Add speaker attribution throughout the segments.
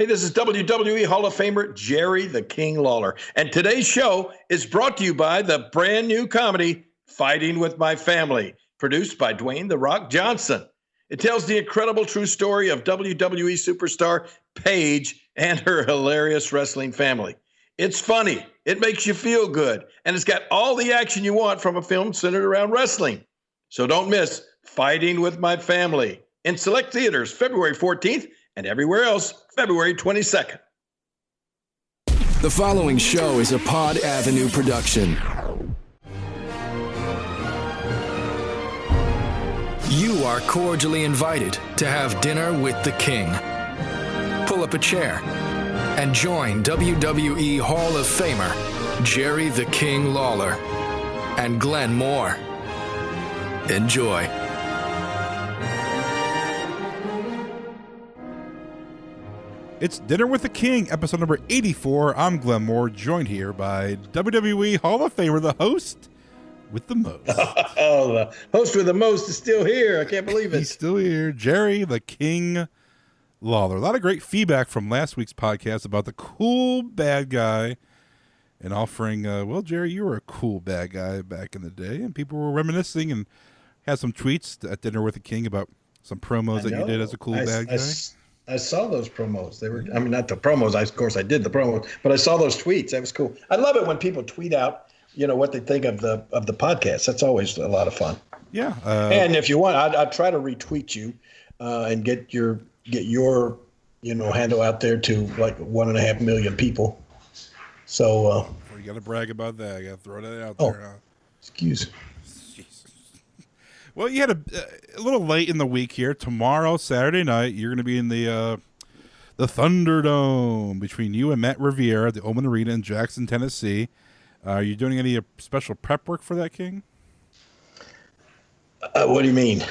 Speaker 1: Hey, this is WWE Hall of Famer Jerry the King Lawler. And today's show is brought to you by the brand new comedy, Fighting with My Family, produced by Dwayne "The Rock" Johnson. It tells the incredible true story of WWE superstar Paige and her hilarious wrestling family. It's funny, it makes you feel good, and it's got all the action you want from a film centered around wrestling. So don't miss Fighting with My Family in select theaters February 14th and everywhere else February 22nd.
Speaker 2: The following show is a Pod Avenue production. You are cordially invited to have dinner with the King. Pull up a chair and join WWE Hall of Famer Jerry the King Lawler and Glenn Moore. Enjoy.
Speaker 3: It's Dinner with the King, episode number 84. I'm Glenn Moore, joined here by WWE Hall of Famer, the host with the most.
Speaker 1: Oh, the host with the most is still here. I can't believe it.
Speaker 3: He's still here. Jerry the King Lawler. A lot of great feedback from last week's podcast about the cool bad guy and offering, well, Jerry, you were a cool bad guy back in the day, and people were reminiscing and had some tweets at Dinner with the King about some promos that you did as a cool bad guy.
Speaker 1: I saw those promos. They were, I mean, not the promos. Of course, I did the promos, but I saw those tweets. That was cool. I love it when people tweet out, you know, what they think of the podcast. That's always a lot of fun.
Speaker 3: Yeah.
Speaker 1: And if you want, I'd try to retweet you and get your handle out there to like 1.5 million people. So
Speaker 3: you got to brag about that. I got to throw that out there. Huh?
Speaker 1: Excuse me.
Speaker 3: Well, you had a little late in the week here. Tomorrow, Saturday night, you're going to be in the Thunderdome between you and Matt Riviera at the Oman Arena in Jackson, Tennessee. Are you doing any special prep work for that, King?
Speaker 1: What do you mean?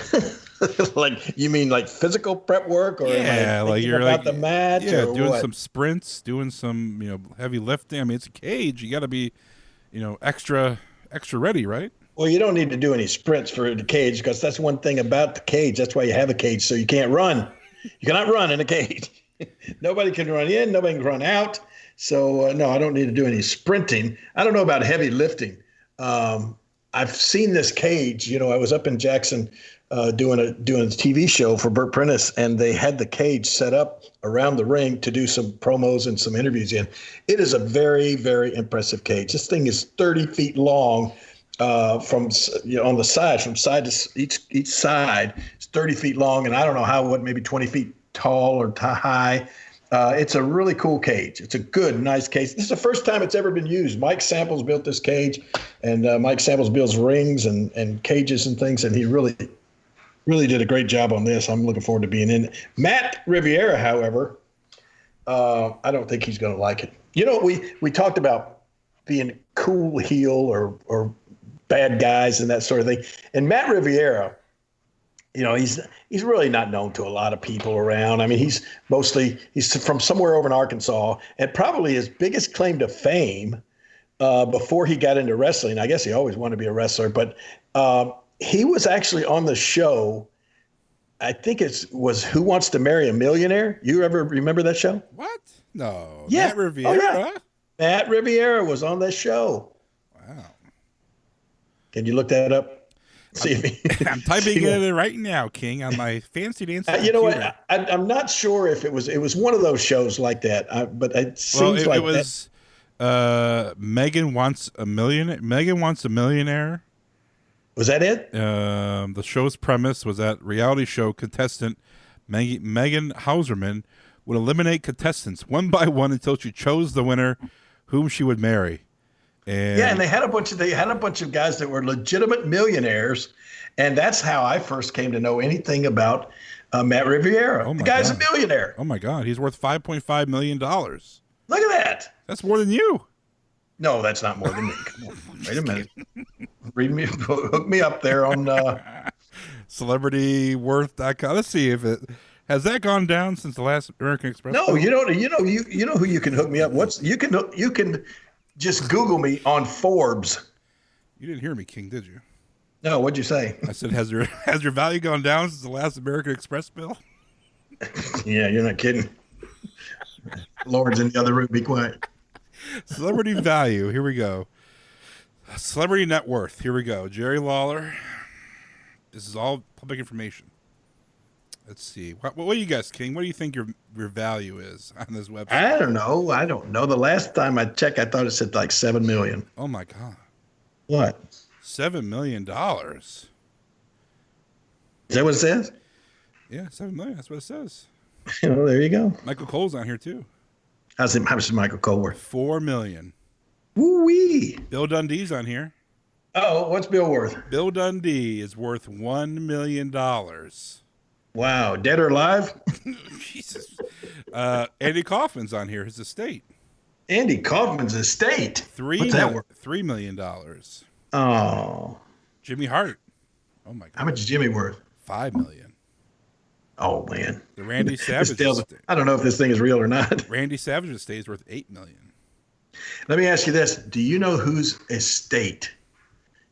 Speaker 1: You mean like physical prep work, or
Speaker 3: like you're
Speaker 1: about the match?
Speaker 3: Yeah,
Speaker 1: or
Speaker 3: doing
Speaker 1: what?
Speaker 3: some sprints, doing some heavy lifting. I mean, it's a cage. You got to be extra ready, right?
Speaker 1: Well, you don't need to do any sprints for the cage because that's one thing about the cage. That's why you have a cage, so you can't run. You cannot run in a cage. Nobody can run in. Nobody can run out. So, no, I don't need to do any sprinting. I don't know about heavy lifting. I've seen this cage. I was up in Jackson doing a TV show for Burt Prentice, and they had the cage set up around the ring to do some promos and some interviews in. It is a very, very impressive cage. This thing is 30 feet long. From on the side, from side to each side, it's 30 feet long, and I don't know maybe 20 feet tall or high. It's a really cool cage. It's a good, nice cage. This is the first time it's ever been used. Mike Samples built this cage, and Mike Samples builds rings and cages and things, and he really, really did a great job on this. I'm looking forward to being in it. Matt Riviera, however, I don't think he's going to like it. We talked about being cool heel or bad guys and that sort of thing. And Matt Riviera, he's really not known to a lot of people around. I mean, he's from somewhere over in Arkansas, and probably his biggest claim to fame before he got into wrestling. I guess he always wanted to be a wrestler, but he was actually on the show. I think it was Who Wants to Marry a Millionaire? You ever remember that show?
Speaker 3: What? No.
Speaker 1: Yeah.
Speaker 3: Matt Riviera?
Speaker 1: Oh, yeah. Matt Riviera was on that show.
Speaker 3: Wow.
Speaker 1: Can you look that up? See if
Speaker 3: I'm typing it in right now, King, on my fancy dancy
Speaker 1: you know what? I'm not sure if it was one of those shows like that, but it seems like
Speaker 3: it was Megan Wants a Millionaire. Megan Wants a Millionaire.
Speaker 1: Was that it?
Speaker 3: The show's premise was that reality show contestant Megan Hauserman would eliminate contestants one by one until she chose the winner, whom she would marry. And
Speaker 1: they had a bunch of guys that were legitimate millionaires, and that's how I first came to know anything about Matt Riviera. The guy's a millionaire.
Speaker 3: Oh my God, he's worth $5.5 million.
Speaker 1: Look at that.
Speaker 3: That's more than you.
Speaker 1: No, that's not more than me. Come on, wait a minute. Hook me up there on
Speaker 3: celebrityworth.com. Let's see if it has that gone down since the last American Express.
Speaker 1: No, you know who you can hook me up. You can just Google me on Forbes.
Speaker 3: You didn't hear me, King, did you?
Speaker 1: No, what'd you say?
Speaker 3: I said, has your value gone down since the last American Express bill?
Speaker 1: Yeah, you're not kidding. Lord's in the other room. Be quiet.
Speaker 3: Celebrity value. Here we go. Celebrity net worth. Here we go. Jerry Lawler. This is all public information. Let's see. What do you guys, King? What do you think your value is on this website?
Speaker 1: I don't know. The last time I checked, I thought it said like $7 million.
Speaker 3: Oh my God.
Speaker 1: What?
Speaker 3: $7 million.
Speaker 1: Is that what it says?
Speaker 3: Yeah, $7 million. That's what it says.
Speaker 1: Well, there you go.
Speaker 3: Michael Cole's on here too.
Speaker 1: How much is Michael Cole worth?
Speaker 3: $4 million.
Speaker 1: Woo-wee.
Speaker 3: Bill Dundee's on here.
Speaker 1: Oh, what's Bill worth?
Speaker 3: Bill Dundee is worth $1 million.
Speaker 1: Wow, dead or alive?
Speaker 3: Jesus. Andy Kaufman's on here. His estate.
Speaker 1: Andy Kaufman's estate. What's that worth?
Speaker 3: $3 million.
Speaker 1: Oh.
Speaker 3: Jimmy Hart. Oh my God.
Speaker 1: How much is Jimmy worth?
Speaker 3: $5 million.
Speaker 1: Oh man.
Speaker 3: The Randy Savage estate.
Speaker 1: I don't know if this thing is real or not.
Speaker 3: Randy Savage's estate is worth $8 million.
Speaker 1: Let me ask you this: do you know whose estate?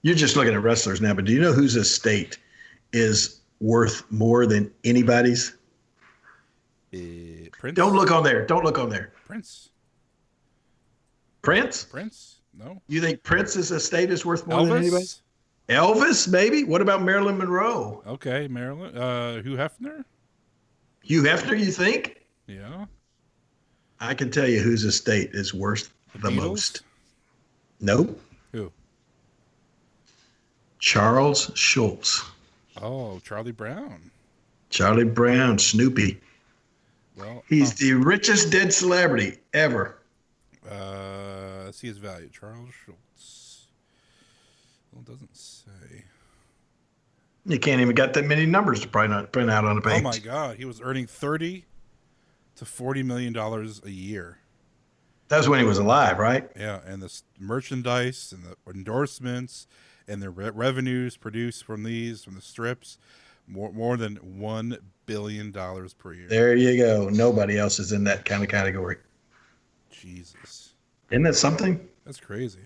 Speaker 1: You're just looking at wrestlers now, but do you know whose estate is worth more than anybody's?
Speaker 3: Prince.
Speaker 1: Don't look on there. Don't look on there.
Speaker 3: Prince.
Speaker 1: Prince?
Speaker 3: Prince? No.
Speaker 1: You think Prince's estate is worth more than
Speaker 3: Elvis?
Speaker 1: anybody's? Elvis, maybe. What about Marilyn Monroe?
Speaker 3: Okay, Marilyn. Hugh Hefner?
Speaker 1: Hugh Hefner, you think?
Speaker 3: Yeah.
Speaker 1: I can tell you whose estate is worth the
Speaker 3: Beatles?
Speaker 1: most. Nope.
Speaker 3: Who?
Speaker 1: Charles Schultz.
Speaker 3: Oh, Charlie Brown.
Speaker 1: Charlie Brown, Snoopy.
Speaker 3: Well,
Speaker 1: He's the richest dead celebrity ever.
Speaker 3: Let's see his value. Charles Schultz. Well, it doesn't say.
Speaker 1: You can't even got that many numbers to print out on a page.
Speaker 3: Oh my God, he was earning $30 to $40 million a year.
Speaker 1: That was when he was alive, right?
Speaker 3: Yeah, and the merchandise and the endorsements and the revenues produced from the strips, more than $1 billion per year.
Speaker 1: There you go. Nobody else is in that kind of category.
Speaker 3: Jesus.
Speaker 1: Isn't that something?
Speaker 3: That's crazy.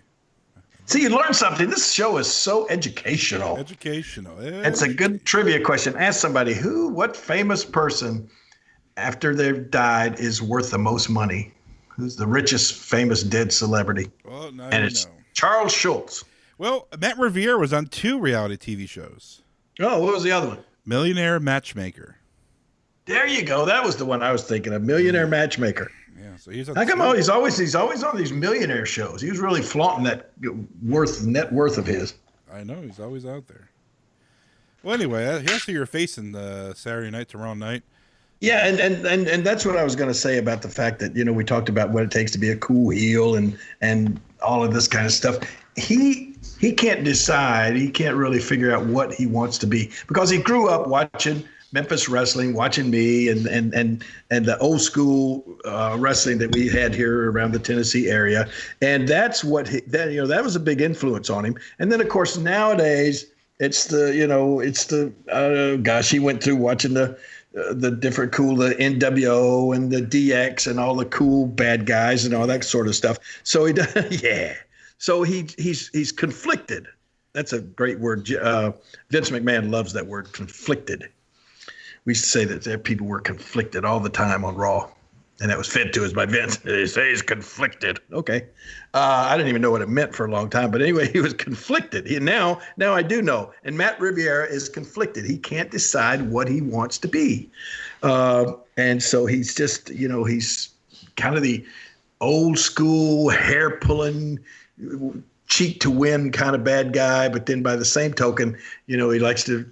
Speaker 1: See, you learn something. This show is so educational. It's a good trivia question. Ask somebody what famous person after they've died is worth the most money? Who's the richest famous dead celebrity?
Speaker 3: Well, now
Speaker 1: and it's Charles Schultz.
Speaker 3: Well, Matt Riviera was on 2 reality TV shows.
Speaker 1: Oh, what was the other one?
Speaker 3: Millionaire Matchmaker.
Speaker 1: There you go. That was the one I was thinking of. Millionaire Matchmaker.
Speaker 3: Yeah, so he's on.
Speaker 1: How come he's always on these millionaire shows? He was really flaunting that net worth of his.
Speaker 3: I know, he's always out there. Well, anyway, here's who you're facing Saturday night, tomorrow night.
Speaker 1: Yeah, and that's what I was going to say about the fact that, we talked about what it takes to be a cool heel and all of this kind of stuff. He can't decide. He can't really figure out what he wants to be because he grew up watching Memphis wrestling, watching me and the old school wrestling that we had here around the Tennessee area. And that's what that was a big influence on him. And then, of course, nowadays it's he went through watching the different cool, the NWO and the DX and all the cool bad guys and all that sort of stuff. So he does, yeah. So he's conflicted. That's a great word. Vince McMahon loves that word, conflicted. We used to say that people were conflicted all the time on Raw, and that was fed to us by Vince. They say he's conflicted. Okay. I didn't even know what it meant for a long time, but anyway, he was conflicted. Now I do know. And Matt Riviera is conflicted. He can't decide what he wants to be. And so he's just, he's kind of the old school hair pulling, cheek to win kind of bad guy. But then by the same token, he likes to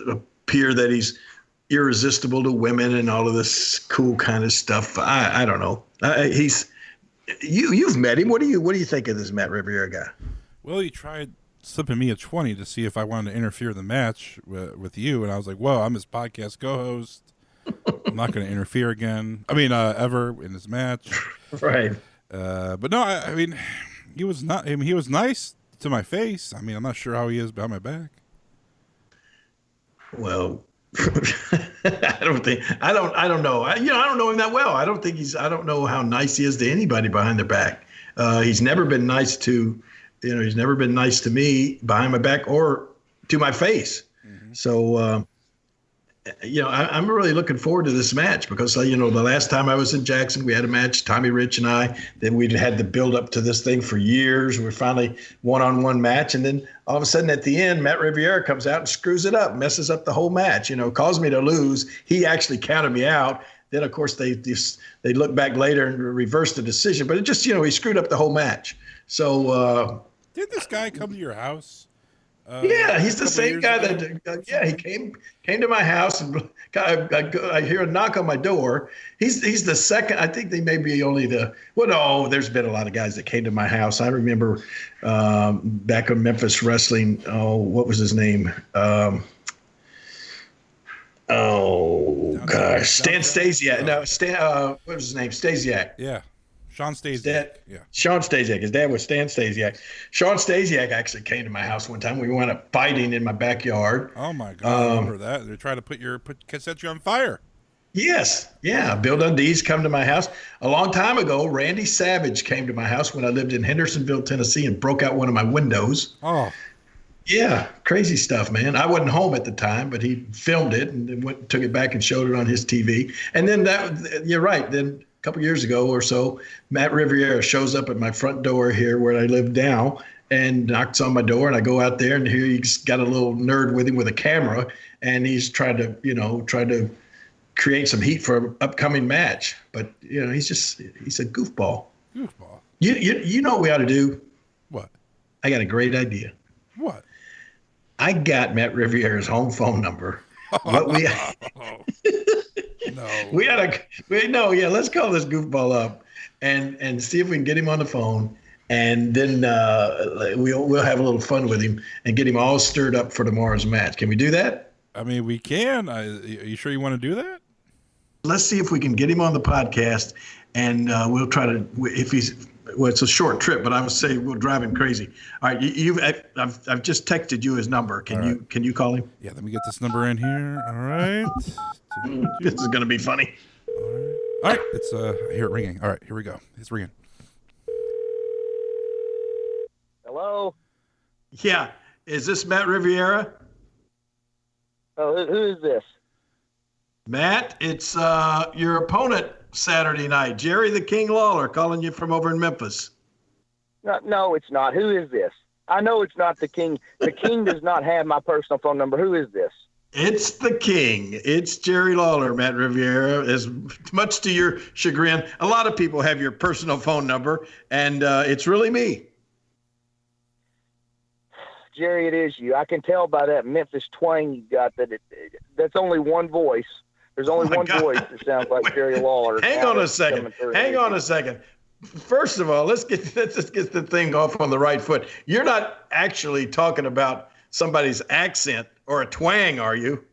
Speaker 1: appear that he's irresistible to women and all of this cool kind of stuff. I don't know. You've met him. What do you think of this Matt Riviera guy?
Speaker 3: Well, he tried slipping me a 20 to see if I wanted to interfere in the match with you, and I was like, "Whoa, I'm his podcast co-host. I'm not going to interfere again. Ever in his match."
Speaker 1: Right.
Speaker 3: But no, I mean, he was not. I mean, he was nice to my face. I mean, I'm not sure how he is behind my back.
Speaker 1: Well, I don't know. I don't know him that well. I don't know how nice he is to anybody behind their back. He's never been nice to, he's never been nice to me behind my back or to my face. Mm-hmm. So, I'm really looking forward to this match because, the last time I was in Jackson, we had a match, Tommy Rich and I. Then we'd had to build up to this thing for years. We're finally one-on-one match. And then all of a sudden at the end, Matt Riviera comes out and screws it up, messes up the whole match, caused me to lose. He actually counted me out. Then, of course, they look back later and reversed the decision. But it just, he screwed up the whole match. So
Speaker 3: did this guy come to your house?
Speaker 1: Yeah, he's the same guy that. He came to my house, and I hear a knock on my door. He's the second. I think they may be only the. Well, no, there's been a lot of guys that came to my house. I remember back in Memphis wrestling. Oh, what was his name? Gosh, Stan Stasiak. No, what was his name? Stasiak.
Speaker 3: Yeah. Sean Stasiak.
Speaker 1: Sean Stasiak. His dad was Stan Stasiak. Sean Stasiak actually came to my house one time. We wound up fighting in my backyard.
Speaker 3: Oh my God! I remember that. They tried to set you on fire.
Speaker 1: Yes. Yeah. Bill Dundee's come to my house. A long time ago, Randy Savage came to my house when I lived in Hendersonville, Tennessee, and broke out one of my windows.
Speaker 3: Oh.
Speaker 1: Yeah. Crazy stuff, man. I wasn't home at the time, but he filmed it and then took it back and showed it on his TV. And then you're right. Then a couple years ago or so, Matt Riviera shows up at my front door here where I live now and knocks on my door, and I go out there, and here he's got a little nerd with him with a camera, and he's trying to create some heat for an upcoming match. But he's a goofball.
Speaker 3: Goofball.
Speaker 1: You know what we ought to do?
Speaker 3: What?
Speaker 1: I got a great idea.
Speaker 3: What?
Speaker 1: I got Matt Riviera's home phone number.
Speaker 3: No.
Speaker 1: Let's call this goofball up and see if we can get him on the phone, and then we'll have a little fun with him and get him all stirred up for tomorrow's match. Can we do that?
Speaker 3: I mean, we can. Are you sure you want to do that?
Speaker 1: Let's see if we can get him on the podcast, and we'll try to. If he's it's a short trip, but I would say we'll drive him crazy. All right, I've just texted you his number. Can you call him?
Speaker 3: Yeah, let me get this number in here. All right.
Speaker 1: This is gonna be funny.
Speaker 3: All right, it's I hear it ringing. All right, here we go. It's ringing.
Speaker 4: Hello.
Speaker 1: Yeah, is this Matt Riviera?
Speaker 4: Oh, who is this?
Speaker 1: Matt, it's your opponent Saturday night, Jerry the King Lawler, calling you from over in Memphis.
Speaker 4: No, it's not. Who is this? I know it's not the King. The King does not have my personal phone number. Who is this?
Speaker 1: It's the King. It's Jerry Lawler, Matt Riviera. As much to your chagrin, a lot of people have your personal phone number, and it's really me.
Speaker 4: Jerry, it is you. I can tell by that Memphis twang you got that that's only one voice. There's only one voice that sounds like Jerry Lawler.
Speaker 1: Hang on a second. First of all, let's just get the thing off on the right foot. You're not actually talking about somebody's accent or a twang, are you?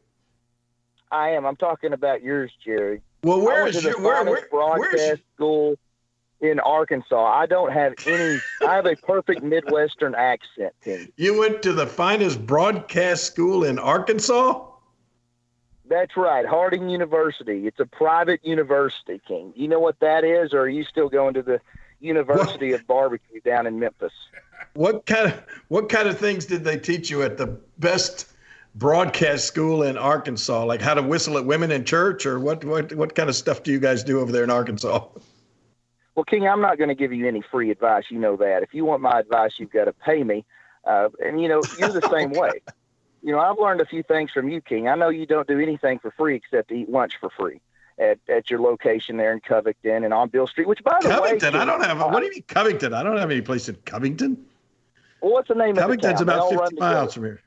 Speaker 4: I am. I'm talking about yours, Jerry.
Speaker 1: Well, where's
Speaker 4: broadcast school in Arkansas? I don't have any. I have a perfect Midwestern accent, King.
Speaker 1: You went to the finest broadcast school in Arkansas?
Speaker 4: That's right, Harding University. It's a private university, King. You know what that is, or are you still going to the University of Barbecue down in Memphis?
Speaker 1: What kind of things did they teach you at the best broadcast school in Arkansas? Like how to whistle at women in church, or what kind of stuff do you guys do over there in Arkansas?
Speaker 4: Well, King, I'm not going to give you any free advice. You know that. If you want my advice, you've got to pay me. And you're the same way. I've learned a few things from you, King. I know you don't do anything for free except to eat lunch for free at your location there in Covington and on Bill Street, which, by the way...
Speaker 1: Covington? I don't have... What do you mean Covington? I don't have any place in Covington.
Speaker 4: Well, what's the name
Speaker 1: Covington's
Speaker 4: of the town?
Speaker 1: about 50 miles from here.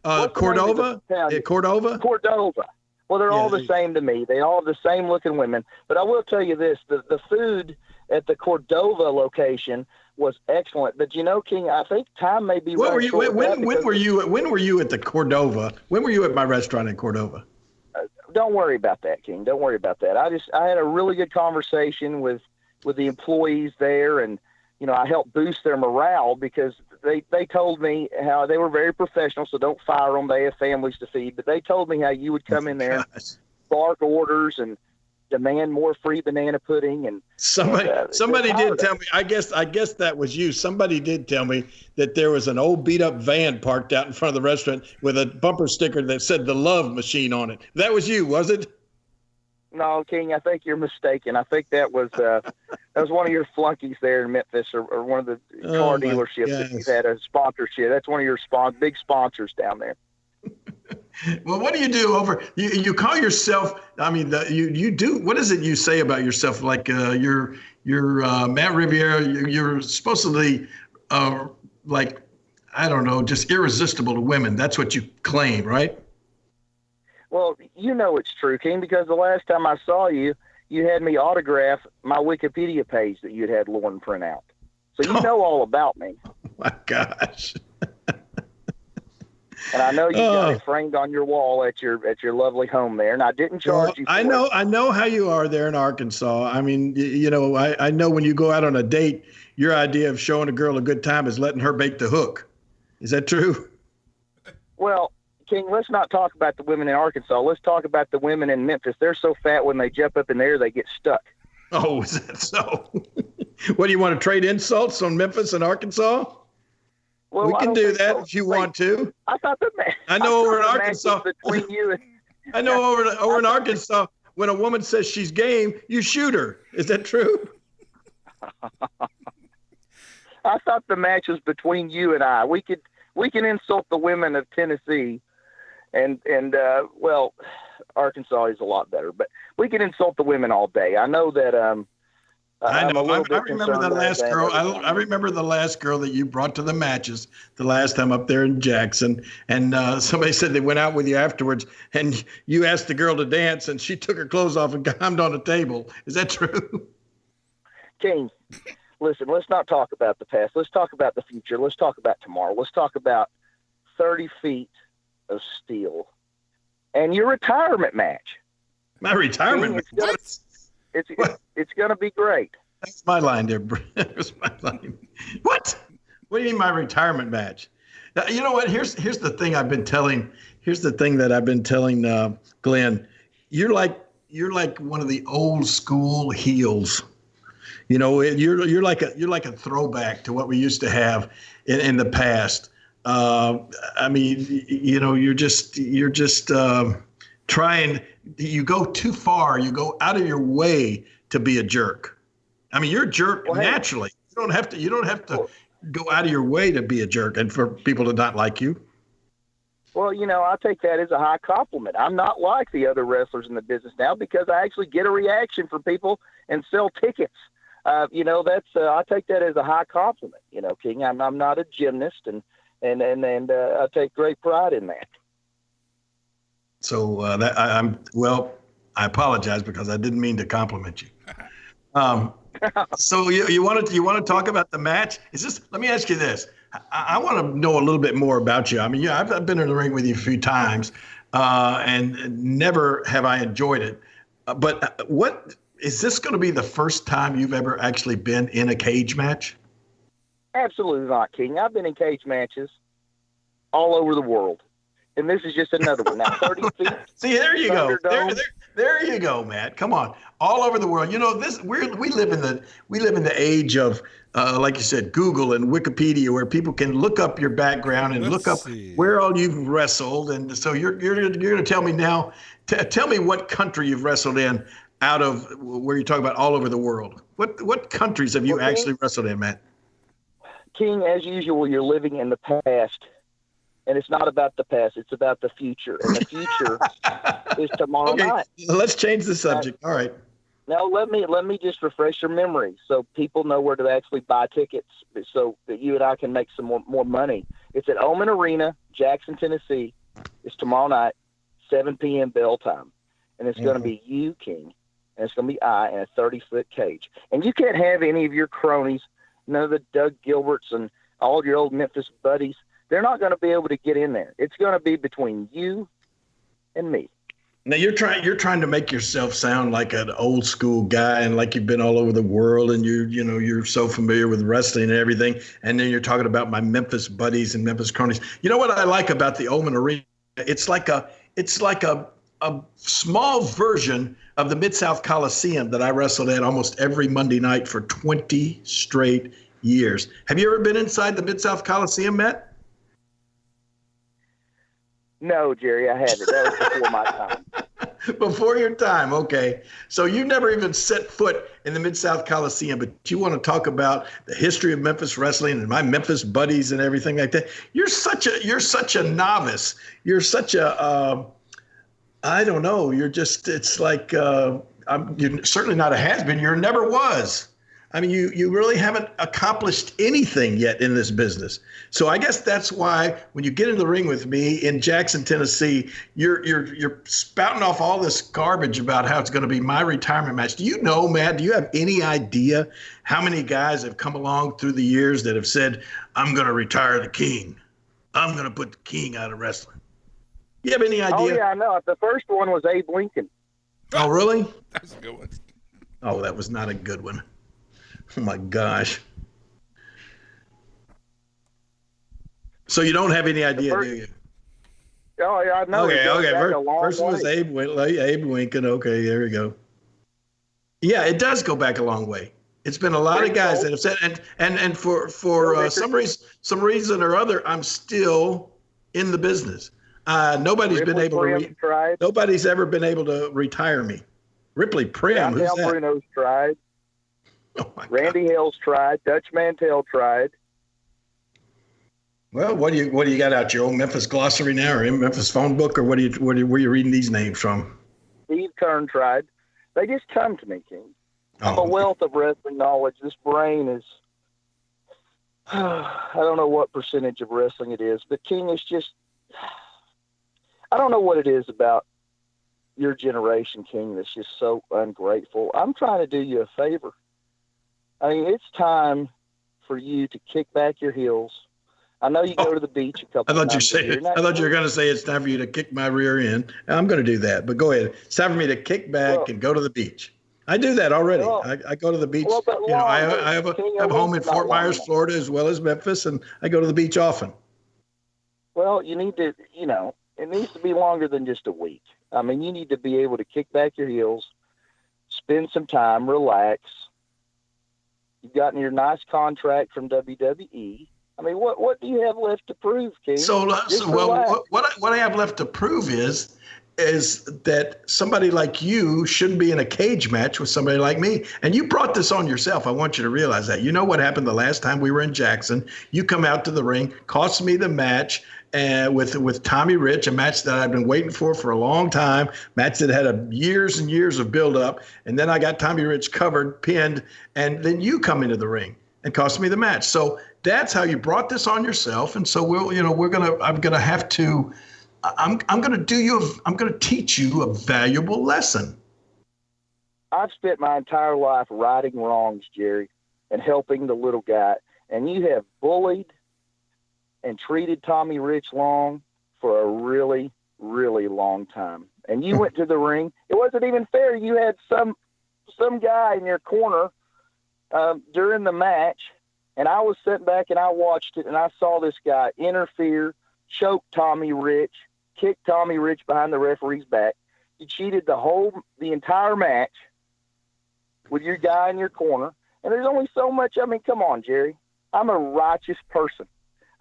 Speaker 1: Cordova? Cordova?
Speaker 4: Cordova. Well, they're all the same to me. They all have the same looking women. But I will tell you this, the food at the Cordova location was excellent. But King, I think time may be
Speaker 1: when were you at the Cordova? When were you at my restaurant in Cordova?
Speaker 4: Don't worry about that, King. Don't worry about that. I had a really good conversation with the employees there, and I helped boost their morale because they told me how they were very professional, so don't fire them. They have families to feed. But they told me how you would come in there and bark orders and demand more free banana pudding. And
Speaker 1: somebody did tell me, I guess that was you. Somebody did tell me that there was an old beat up van parked out in front of the restaurant with a bumper sticker that said the Love Machine on it. That was you, was it?
Speaker 4: No, King, I think you're mistaken. I think that was one of your flunkies there in Memphis, or one of the car dealerships that you've had a sponsorship. That's one of your big sponsors down there.
Speaker 1: Well, what do you do over? You call yourself? I mean, you do. What is it you say about yourself? Like you're Matt Riviera. You're supposedly like, I don't know, just irresistible to women. That's what you claim, right?
Speaker 4: Well, you know it's true, King, because the last time I saw you, you had me autograph my Wikipedia page that you'd had Lauren print out. So you know all about me.
Speaker 1: Oh my gosh.
Speaker 4: And I know you got it framed on your wall at your lovely home there, and I didn't charge you for it.
Speaker 1: I know how you are there in Arkansas. I mean, I know when you go out on a date, your idea of showing a girl a good time is letting her bait the hook. Is that true?
Speaker 4: Well, King, let's not talk about the women in Arkansas. Let's talk about the women in Memphis. They're so fat when they jump up in the air, they get stuck.
Speaker 1: Oh, is that so? What, do you want to trade insults on Memphis and Arkansas?
Speaker 4: Well,
Speaker 1: we can do that if you want to.
Speaker 4: I thought
Speaker 1: I know over in Arkansas.
Speaker 4: Between you and
Speaker 1: I know over in Arkansas, when a woman says she's game, you shoot her. Is that true?
Speaker 4: I thought the match was between you and I. We can insult the women of Tennessee, and well, Arkansas is a lot better, but we can insult the women all day. I know that.
Speaker 1: I know. I remember the last girl. I remember the last girl that you brought to the matches the last time up there in Jackson. And somebody said they went out with you afterwards, and you asked the girl to dance, and she took her clothes off and climbed on a table. Is that true?
Speaker 4: King, listen. Let's not talk about the past. Let's talk about the future. Let's talk about tomorrow. Let's talk about 30 feet of steel and your retirement match.
Speaker 1: My retirement match.
Speaker 4: It's going to be great.
Speaker 1: That's my line there. That's my line. What? What do you mean my retirement match? Now, you know what? Here's the thing I've been telling. Here's the thing that I've been telling Glenn. You're like one of the old school heels. You know, you're like a throwback to what we used to have in the past. I mean, you know, you're just trying. You go too far. You go out of your way to be a jerk. I mean, you're a jerk naturally. You don't have to go out of your way to be a jerk and for people to not like you.
Speaker 4: Well, you know, I take that as a high compliment. I'm not like the other wrestlers in the business now because I actually get a reaction from people and sell tickets. You know, that's I take that as a high compliment. You know, King, I'm not a gymnast, and I take great pride in that.
Speaker 1: So I apologize because I didn't mean to compliment you. So you want to talk about the match? Let me ask you this. I want to know a little bit more about you. I mean, yeah, I've been in the ring with you a few times, and never have I enjoyed it. But what is this going to be the first time you've ever actually been in a cage match?
Speaker 4: Absolutely not, King. I've been in cage matches all over the world. And this is just another one. Now, 30 feet.
Speaker 1: See, there you go. There you go, Matt. Come on, all over the world. You know, we live in the age of, like you said, Google and Wikipedia, where people can look up your background and look up where all you've wrestled. And so you're going to tell me now. Tell me what country you've wrestled in out of where you talk about all over the world. What countries have you actually wrestled in, Matt?
Speaker 4: King, as usual, you're living in the past. And it's not about the past; it's about the future. And the future is tomorrow night.
Speaker 1: Let's change the subject. All right.
Speaker 4: Now let me just refresh your memory, so people know where to actually buy tickets, so that you and I can make some more money. It's at Oman Arena, Jackson, Tennessee. It's tomorrow night, 7 p.m. bell time, and it's going to be you, King, and it's going to be I in a 30-foot cage. And you can't have any of your cronies, none of the Doug Gilberts and all your old Memphis buddies. They're not going to be able to get in there. It's going to be between you and me.
Speaker 1: Now you're trying to make yourself sound like an old school guy and like you've been all over the world and you're so familiar with wrestling and everything. And then you're talking about my Memphis buddies and Memphis cronies. You know what I like about the Oman Arena? It's like a a small version of the Mid-South Coliseum that I wrestled at almost every Monday night for 20 straight years. Have you ever been inside the Mid-South Coliseum, Matt?
Speaker 4: No, Jerry, I haven't. That was before my time.
Speaker 1: Before your time, okay. So you never even set foot in the Mid-South Coliseum, but you want to talk about the history of Memphis wrestling and my Memphis buddies and everything like that. You're such a novice. You're such a I don't know. You're just, it's like you're certainly not a has-been. You never was. I mean, you really haven't accomplished anything yet in this business. So I guess that's why when you get in the ring with me in Jackson, Tennessee, you're spouting off all this garbage about how it's going to be my retirement match. Do you know, Matt, do you have any idea how many guys have come along through the years that have said, I'm going to retire the King. I'm going to put the King out of wrestling. You have any idea?
Speaker 4: Oh, yeah, I know. The first one was Abe Lincoln.
Speaker 1: Oh, really?
Speaker 3: That's a good one.
Speaker 1: Oh, that was not a good one. Oh, my gosh. So you don't have any idea, do you?
Speaker 4: Oh, yeah, I know.
Speaker 1: Okay. First was Abe Lincoln. Okay, there we go. Yeah, it does go back a long way. It's been a lot of guys that have said, and for some reason or other, I'm still in the business. Nobody's ever been able to retire me. Ripley Prim, who's that?
Speaker 4: Bruno's tried.
Speaker 1: Oh my
Speaker 4: Randy
Speaker 1: God.
Speaker 4: Hill's tried. Dutch Mantell tried.
Speaker 1: Well, what do you got out? Your old Memphis glossary now, or Memphis phone book, or where you reading these names from?
Speaker 4: Steve Kern tried. They just come to me, King. I'm a
Speaker 1: Oh,
Speaker 4: wealth of wrestling knowledge. This brain is, I don't know what percentage of wrestling it is, but King is just, I don't know what it is about your generation, King, that's just so ungrateful. I'm trying to do you a favor. I mean, it's time for you to kick back your heels. I know you go to the beach a couple
Speaker 1: I
Speaker 4: times a year.
Speaker 1: thought you were going to say it's time for you to kick my rear end. I'm going to do that, but go ahead. It's time for me to kick back and go to the beach. I do that already.
Speaker 4: Well,
Speaker 1: I go to the beach.
Speaker 4: well, but
Speaker 1: I have a home in Fort Myers, Florida, as well as Memphis, and I go to the beach often.
Speaker 4: Well, you need to, it needs to be longer than just a week. I mean, you need to be able to kick back your heels, spend some time, relax. You've gotten your nice contract from WWE. I mean, what do you have left to prove, King?
Speaker 1: What I have left to prove is that somebody like you shouldn't be in a cage match with somebody like me. And you brought this on yourself. I want you to realize that. You know what happened the last time we were in Jackson? You come out to the ring, cost me the match with Tommy Rich, a match that I've been waiting for a long time, match that had years and years of buildup. And then I got Tommy Rich covered, pinned, and then you come into the ring and cost me the match. So that's how you brought this on yourself. And so I'm going to teach you a valuable lesson.
Speaker 4: I've spent my entire life righting wrongs, Jerry, and helping the little guy. And you have bullied and treated Tommy Rich long for a really, really long time. And you went to the ring. It wasn't even fair. You had some guy in your corner during the match, and I was sitting back and I watched it, and I saw this guy interfere, choke Tommy Rich, kick Tommy Rich behind the referee's back. You cheated the entire match with your guy in your corner. And there's only so much. I mean, come on, Jerry. I'm a righteous person.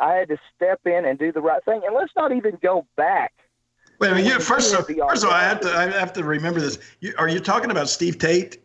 Speaker 4: I had to step in and do the right thing. And let's not even go back.
Speaker 1: Wait a minute. First of all, I have to remember this. Are you talking about Steve Tate?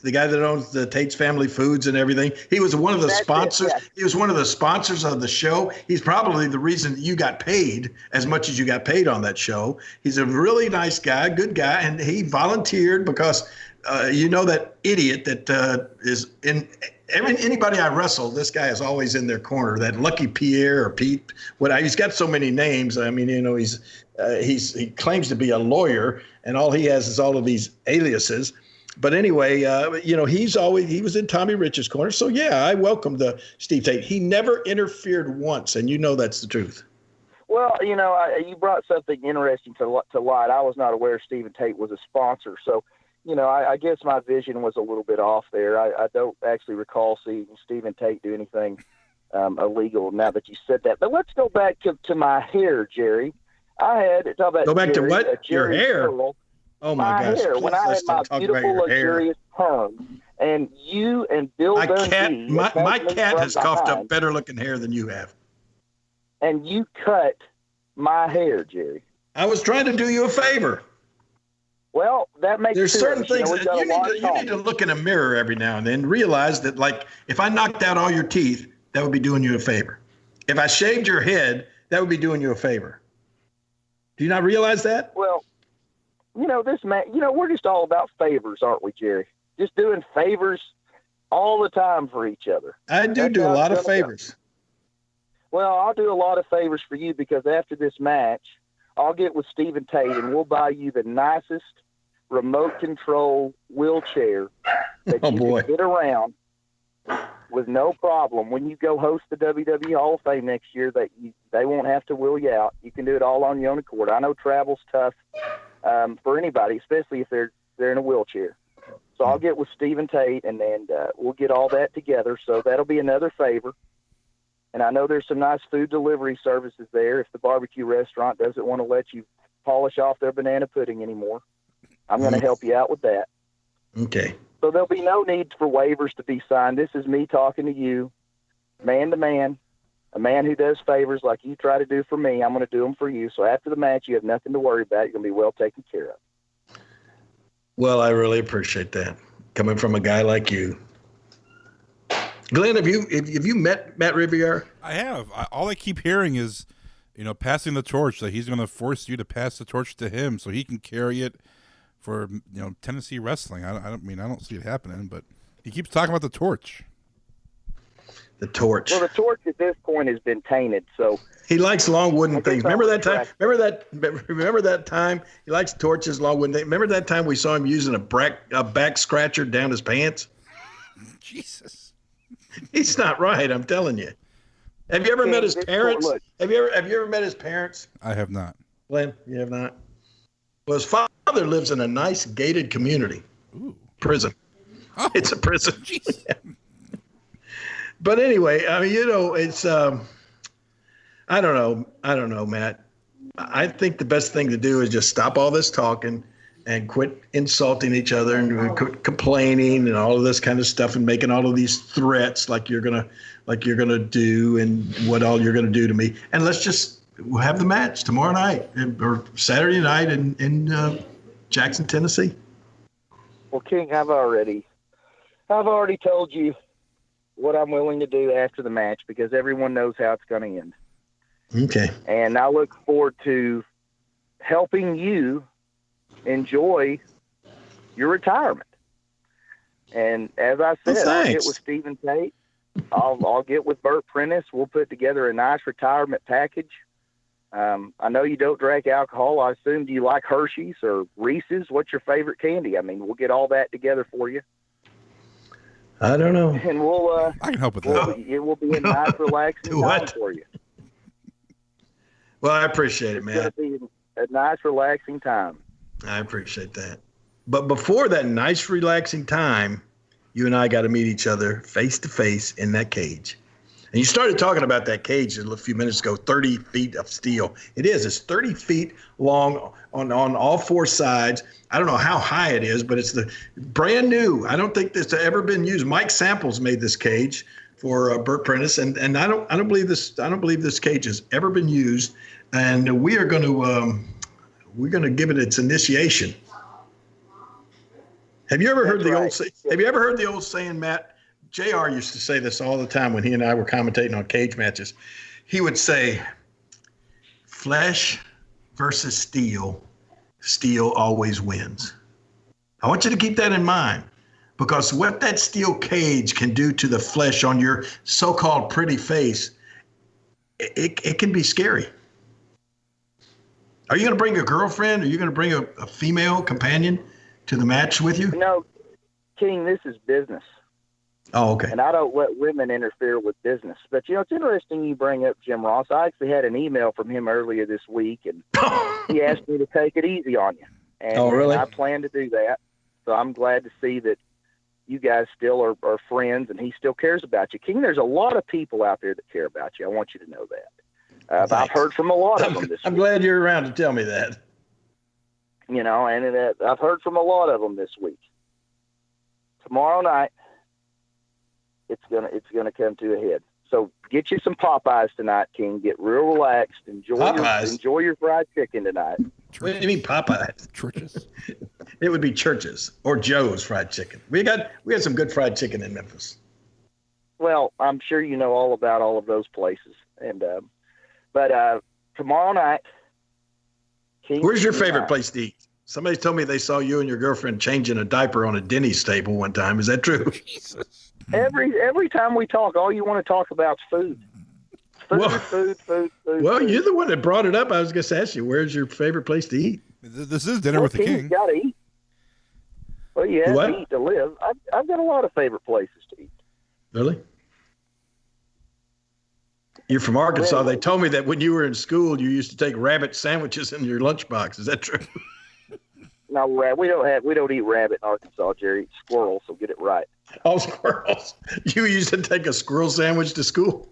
Speaker 1: The guy that owns the Tate's Family Foods and everything. He was one of the sponsors. Yeah. He was one of the sponsors of the show. He's probably the reason you got paid as much as you got paid on that show. He's a really nice guy, good guy, and he volunteered because that idiot that is in anybody I wrestle. This guy is always in their corner. That Lucky Pierre or Pete. He's got so many names. I mean, he claims to be a lawyer, and all he has is all of these aliases. But anyway, he was in Tommy Rich's corner. So, yeah, I welcomed Steve Tate. He never interfered once, and that's the truth.
Speaker 4: Well, you brought something interesting to light. I was not aware Stephen Tate was a sponsor. So, I guess my vision was a little bit off there. I don't actually recall seeing Stephen Tate do anything illegal now that you said that. But let's go back to my hair, Jerry. I had talk about
Speaker 1: Go back
Speaker 4: Jerry,
Speaker 1: to what? Your
Speaker 4: Jerry
Speaker 1: hair.
Speaker 4: Curl.
Speaker 1: Oh my gosh!
Speaker 4: Hair.
Speaker 1: Please,
Speaker 4: When I had
Speaker 1: let's
Speaker 4: my
Speaker 1: don't talk about
Speaker 4: beautiful,
Speaker 1: your hair.
Speaker 4: luxurious perm, and you and Bill Dundee,
Speaker 1: My cat has coughed
Speaker 4: behind,
Speaker 1: up better looking hair than you have.
Speaker 4: and you cut my hair, Jerry.
Speaker 1: I was trying to do you a favor.
Speaker 4: Well, that makes
Speaker 1: There's
Speaker 4: two
Speaker 1: certain
Speaker 4: of us.
Speaker 1: things
Speaker 4: You know,
Speaker 1: that you need to look in a mirror every now and then, realize that, like, if I knocked out all your teeth, that would be doing you a favor. If I shaved your head, that would be doing you a favor. Do you not realize that?
Speaker 4: Well, you know, this man, you know, we're just all about favors, aren't we, Jerry? Just doing favors all the time for each other.
Speaker 1: I do a lot of favors.
Speaker 4: Well, I'll do a lot of favors for you because after this match, I'll get with Stephen Tate and we'll buy you the nicest remote control wheelchair that you can get around with no problem. When you go host the WWE Hall of Fame next year, they won't have to wheel you out. You can do it all on your own accord. I know travel's tough for anybody, especially if they're in a wheelchair. So I'll get with Stephen Tate and we'll get all that together. So that'll be another favor. And I know there's some nice food delivery services there if the barbecue restaurant doesn't want to let you polish off their banana pudding anymore. I'm going to help you out with that.
Speaker 1: Okay.
Speaker 4: So there'll be no need for waivers to be signed. This is me talking to you, man to man, a man who does favors like you try to do for me. I'm going to do them for you. So after the match, you have nothing to worry about. You're going to be well taken care of.
Speaker 1: Well, I really appreciate that coming from a guy like you. Glenn, have you met Matt Riviera?
Speaker 3: I have. All I keep hearing is, passing the torch, that he's going to force you to pass the torch to him so he can carry it for, Tennessee wrestling. I don't see it happening, but he keeps talking about the torch.
Speaker 1: The torch.
Speaker 4: Well, the torch at this point has been tainted, so
Speaker 1: he likes long wooden things. Remember that time? Remember that time? He likes torches, long wooden things. Remember that time we saw him using a back scratcher down his pants?
Speaker 3: Jesus.
Speaker 1: He's not right, I'm telling you. Have you ever met his parents? Have you ever met his parents?
Speaker 3: I have not.
Speaker 1: Glenn, you have not? Well, his father lives in a nice gated community.
Speaker 3: Ooh.
Speaker 1: Prison.
Speaker 3: Oh,
Speaker 1: it's a prison.
Speaker 3: Jeez.
Speaker 1: But anyway, I mean, it's I don't know, Matt. I think the best thing to do is just stop all this talking and quit insulting each other and quit complaining and all of this kind of stuff and making all of these threats like you're gonna do and what all you're gonna do to me. And let's just have the match tomorrow night or Saturday night in Jackson, Tennessee.
Speaker 4: Well, King, I've already told you what I'm willing to do after the match because everyone knows how it's going to end.
Speaker 1: Okay.
Speaker 4: And I look forward to helping you enjoy your retirement. And as I said, I'll get with Stephen Tate. I'll get with Burt Prentice. We'll put together a nice retirement package. I know you don't drink alcohol. I assume, do you like Hershey's or Reese's? What's your favorite candy? I mean, we'll get all that together for you.
Speaker 1: I don't know.
Speaker 4: And we'll
Speaker 3: I can help with that.
Speaker 4: It will be a nice, relaxing time for you.
Speaker 1: Well, I appreciate it, man.
Speaker 4: It's going to be a nice, relaxing time.
Speaker 1: I appreciate that. But before that nice, relaxing time, you and I got to meet each other face to face in that cage. And you started talking about that cage a few minutes ago, 30 feet of steel. It is. It's 30 feet long on all four sides. I don't know how high it is, but it's the brand new. I don't think this has ever been used. Mike Samples made this cage for Burt Prentice, and I don't believe this cage has ever been used. And we're going to give it its initiation. Have you ever heard the old saying, Matt? JR used to say this all the time when he and I were commentating on cage matches. He would say, flesh versus steel, steel always wins. I want you to keep that in mind because what that steel cage can do to the flesh on your so-called pretty face, it can be scary. Are you going to bring a girlfriend? Are you going to bring a female companion to the match with you?
Speaker 4: No, King, this is business.
Speaker 1: Oh, okay.
Speaker 4: And I don't let women interfere with business. But, it's interesting you bring up Jim Ross. I actually had an email from him earlier this week, and he asked me to take it easy on you. And,
Speaker 1: really?
Speaker 4: And I plan to do that. So I'm glad to see that you guys still are friends and he still cares about you. King, there's a lot of people out there that care about you. I want you to know that. I've heard from a lot of them this
Speaker 1: I'm
Speaker 4: week.
Speaker 1: glad you're around to tell me that.
Speaker 4: You know, and I've heard from a lot of them this week. Tomorrow night, it's gonna come to a head. So get you some Popeyes tonight, King. Get real relaxed. Enjoy your fried chicken tonight.
Speaker 1: What do you mean Popeyes?
Speaker 3: Churches.
Speaker 1: It would be Church's or Joe's fried chicken. We had some good fried chicken in Memphis.
Speaker 4: Well, I'm sure you know all about all of those places. And but tomorrow night, King.
Speaker 1: Where's your favorite place to eat? Somebody told me they saw you and your girlfriend changing a diaper on a Denny's table one time. Is that true?
Speaker 3: Jesus.
Speaker 4: Every time we talk, all you want to talk about is food. Food.
Speaker 1: Well, you're the one that brought it up. I was going to ask you, where's your favorite place to eat?
Speaker 3: This is Dinner with the King.
Speaker 4: You got to eat. Well, you have to eat to live. I've got a lot of favorite places to eat.
Speaker 1: Really? You're from Arkansas. They told me that when you were in school, you used to take rabbit sandwiches in your lunchbox. Is that true?
Speaker 4: No, we don't eat rabbit in Arkansas, Jerry. It's squirrel, so get it right.
Speaker 1: Oh, squirrels. You used to take a squirrel sandwich to school?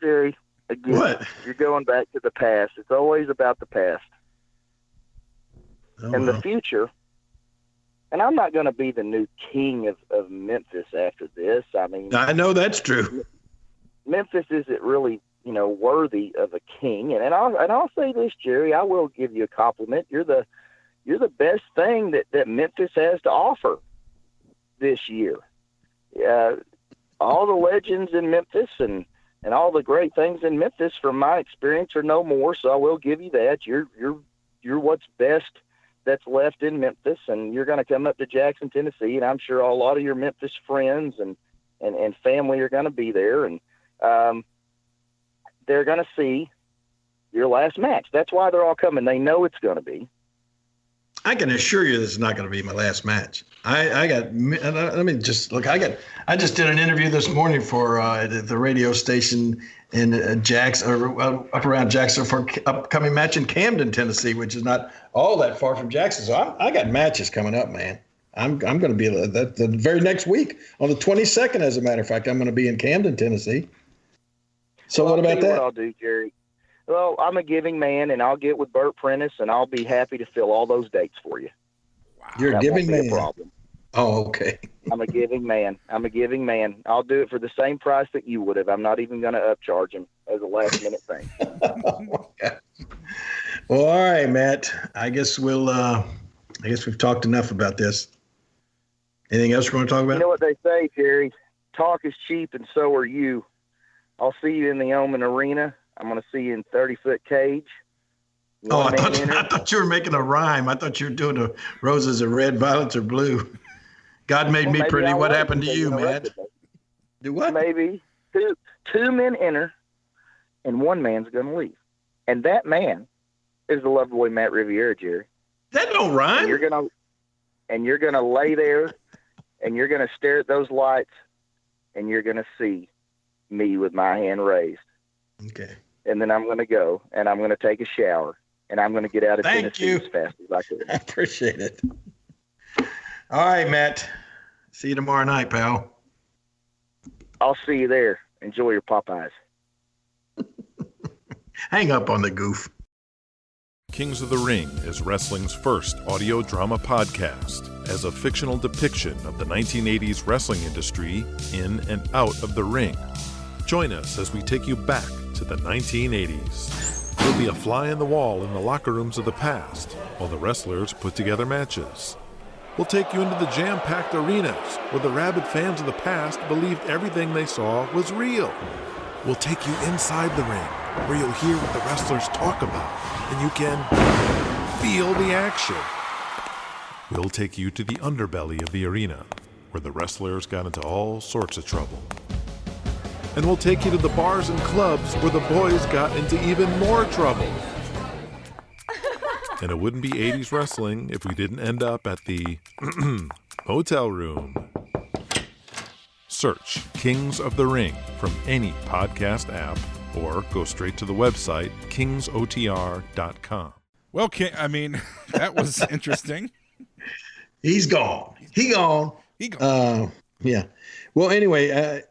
Speaker 4: Jerry, again,
Speaker 1: what?
Speaker 4: You're going back to the past. It's always about the past. And the future. And I'm not going to be the new king of Memphis after this. I mean,
Speaker 1: I know that's true.
Speaker 4: Memphis isn't really, worthy of a king. And I'll say this, Jerry, I will give you a compliment. You're the best thing that Memphis has to offer this year. All the legends in Memphis and all the great things in Memphis, from my experience, are no more. So I will give you that. You're what's best that's left in Memphis, and you're going to come up to Jackson, Tennessee, and I'm sure a lot of your Memphis friends and family are going to be there, and they're going to see your last match. That's why they're all coming. They know it's going to be.
Speaker 1: I can assure you this is not going to be my last match. I just did an interview this morning for the radio station in Jackson, or up around Jackson, for an upcoming match in Camden, Tennessee, which is not all that far from Jackson. So I got matches coming up, man. I'm going to be the very next week on the 22nd, as a matter of fact. I'm going to be in Camden, Tennessee. So what about that?
Speaker 4: What I'll do, Jerry. Well, I'm a giving man, and I'll get with Burt Prentice, and I'll be happy to fill all those dates for you.
Speaker 1: Wow. You're a giving man.
Speaker 4: A problem.
Speaker 1: Oh, okay.
Speaker 4: I'm a giving man. I'll do it for the same price that you would have. I'm not even going to upcharge him as a last-minute thing.
Speaker 1: Well, all right, Matt. I guess we've talked enough about this. Anything else you want to talk about?
Speaker 4: You know what they say, Jerry? Talk is cheap, and so are you. I'll see you in the Omen Arena. I'm going to see you in 30-foot cage.
Speaker 1: I thought you were making a rhyme. I thought you were doing the roses are red, violets are blue. God made me pretty. What happened to you, Matt? Do what?
Speaker 4: Maybe two men enter, and one man's going to leave. And that man is the lovely boy Matt Riviera, Jerry.
Speaker 1: That don't rhyme.
Speaker 4: And you're gonna lay there, and you're going to stare at those lights, and you're going to see me with my hand raised.
Speaker 1: Okay.
Speaker 4: And then I'm going to go, and I'm going to take a shower, and I'm going to get out of Tennessee as fast as I can.
Speaker 1: I appreciate it. All right, Matt. See you tomorrow night, pal.
Speaker 4: I'll see you there. Enjoy your Popeyes.
Speaker 1: Hang up on the goof.
Speaker 5: Kings of the Ring is wrestling's first audio drama podcast as a fictional depiction of the 1980s wrestling industry in and out of the ring. Join us as we take you back to the 1980s. You'll be a fly in the wall in the locker rooms of the past while the wrestlers put together matches. We'll take you into the jam-packed arenas where the rabid fans of the past believed everything they saw was real. We'll take you inside the ring where you'll hear what the wrestlers talk about and you can feel the action. We'll take you to the underbelly of the arena where the wrestlers got into all sorts of trouble. And we'll take you to the bars and clubs where the boys got into even more trouble. And it wouldn't be 80s wrestling if we didn't end up at the hotel room. Search Kings of the Ring from any podcast app or go straight to the website kingsotr.com.
Speaker 3: Well, that was interesting.
Speaker 1: He's gone. He gone.
Speaker 3: He gone.
Speaker 1: Yeah. Well, anyway,